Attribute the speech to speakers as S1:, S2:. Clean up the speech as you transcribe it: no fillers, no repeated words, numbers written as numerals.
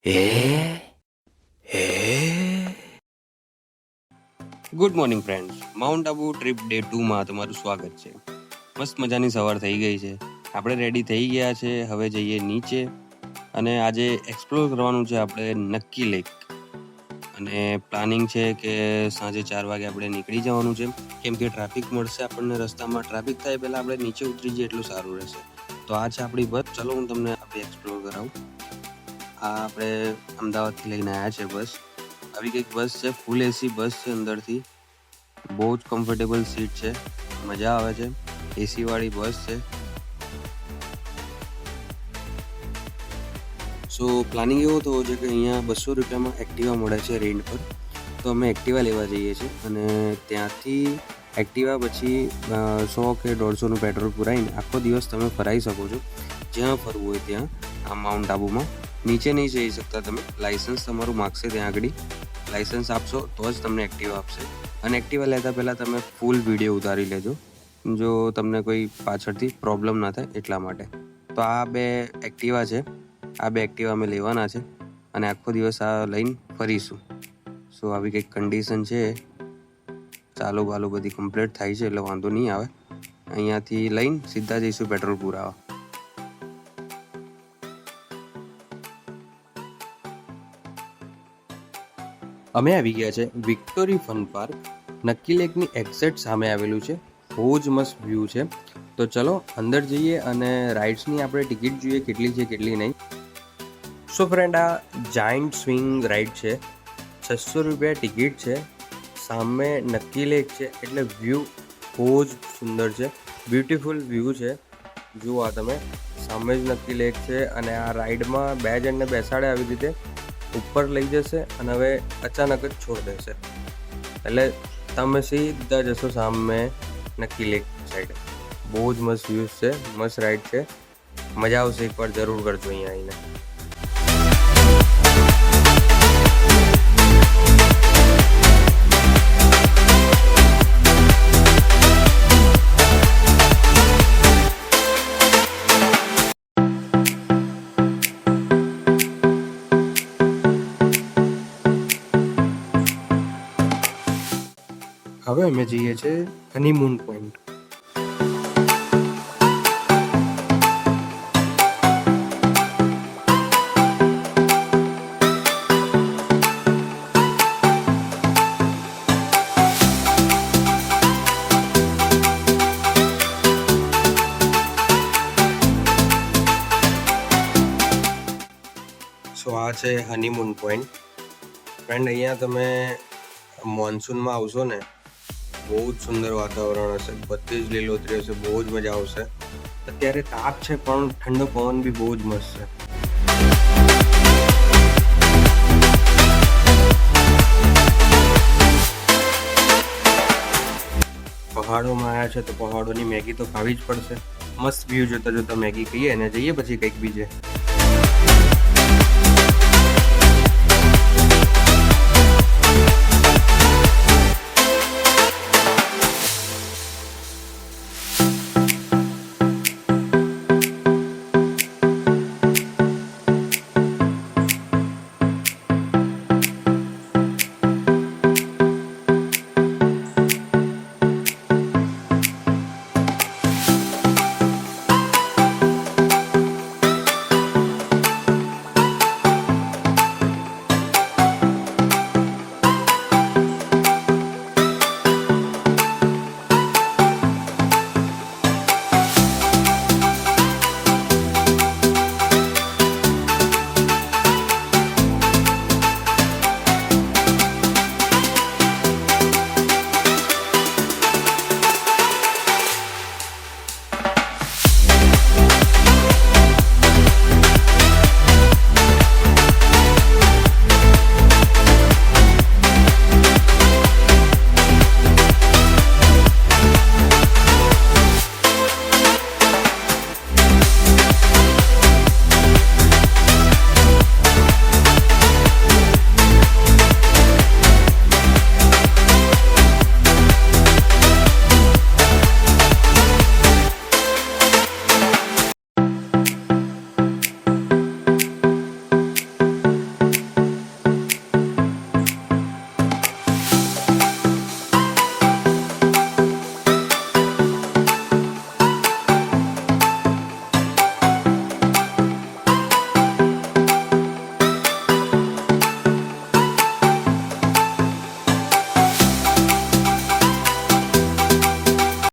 S1: હે હે good morning friends, mount Abu trip day 2 માં તમારું સ્વાગત છે. મસ્ત મજાની સવાર થઈ ગઈ છે. આપણે રેડી થઈ ગયા છે. હવે જઈએ નીચે અને આજે એક્સપ્લોર કરવાનું છે આપણે નક્કી લેક. અને પ્લાનિંગ છે કે સાંજે 4 વાગે આપણે નીકળી જવાનું છે, કેમ કે ટ્રાફિક મળશે આપણને રસ્તામાં. ટ્રાફિક થાય પહેલાં આપણે નીચે ઉતરી જઈએ એટલું સારું રહેશે. તો આ છે આપણી બસ. ચલો હું તમને આપણે એક્સપ્લોર કરાવું. આ આપણે અમદાવાદથી લઈને આવ્યા છે બસ. આવી કંઈક બસ છે, ફૂલ એસી બસ છે. અંદરથી બહુ જ કમ્ફર્ટેબલ સીટ છે, મજા આવે છે. એસી વાળી બસ છે. સો પ્લાનિંગ એવો થયો છે કે અહીંયા 200 રૂપિયામાં એક્ટિવા મળે છે રેન્ટ પર. તો અમે એક્ટિવા લેવા જઈએ છીએ અને ત્યાંથી એક્ટિવા પછી 100 કે 150નું પેટ્રોલ પુરાવીને આખો દિવસ તમે ફરાઈ શકો છો જ્યાં ફરવું હોય ત્યાં. આ માઉન્ટ આબુમાં નીચે નહીં જઈ શકતા તમે. લાઇસન્સ તમારું માગશે ત્યાં આગળ. લાઇસન્સ આપશો તો જ તમને એક્ટિવા આપશે. અને એક્ટિવા લેતા પહેલાં તમે ફૂલ વિડીયો ઉતારી લેજો, જો તમને કોઈ પાછળથી પ્રોબ્લેમ ના થાય એટલા માટે. તો આ 2 એક્ટિવા છે. આ 2 એક્ટિવા અમે લેવાના છે અને આખો દિવસ આ લઈને ફરીશું. સો આવી કંઈક કન્ડિશન છે. ચાલુ બાલુ બધી કમ્પ્લીટ થાય છે એટલે વાંધો નહીં આવે. અહીંયાથી લઈને સીધા જઈશું પેટ્રોલ પુરાવા. અમે આવી ગયા છે વિક્ટોરી ફન પાર્ક. નક્કી લેકની એક્ઝેક્ટ સામે આવેલું છે. બહુ જ મસ્ત વ્યૂ છે. તો ચલો અંદર જઈએ અને રાઇડ્સની આપણે ટિકિટ જોઈએ કેટલી છે કેટલી નહીં. સો ફ્રેન્ડ, આ જાયન્ટ સ્વિંગ રાઇડ છે. 600 રૂપિયા ટિકિટ છે. સામે નક્કી લેક છે એટલે વ્યૂ બહુ જ સુંદર છે. બ્યુટીફુલ વ્યૂ છે. જુઓ આ તમે, સામે જ નક્કી લેક છે અને આ રાઇડમાં 2 જણને બેસાડે આવી રીતે ઉપર લઈ જશે અને હવે અચાનક જ છોડી દેશે એટલે તમે સીધા જશો સામે નક્કી લેક સાઈડ. બહુ જ મસ્ત વ્યૂઝ છે, મસ્ત રાઈડ છે, મજા આવશે. એકવાર જરૂર કરજો અહીંયા આવીને. હવે અમે જઈએ છીએ હનીમૂન પોઈન્ટ. સો આ છે હનીમૂન પોઈન્ટ. ફ્રેન્ડ, અહીંયા તમે મોન્સૂનમાં આવશો ને, બહુ જ સુંદર વાતાવરણ હશે. બધી જ લીલોતરી હશે, બહુ જ મજા આવશે. અત્યારે તાપ છે પણ ઠંડો પવન બી બહુ જ મસ્ત છે. પહાડોમાં આવ્યા છે તો પહાડોની મેગી તો ખાવી જ પડશે. મસ્ત વ્યૂ જોતા જોતા મેગી ખાઈએ અને જઈએ પછી કંઈક બીજે.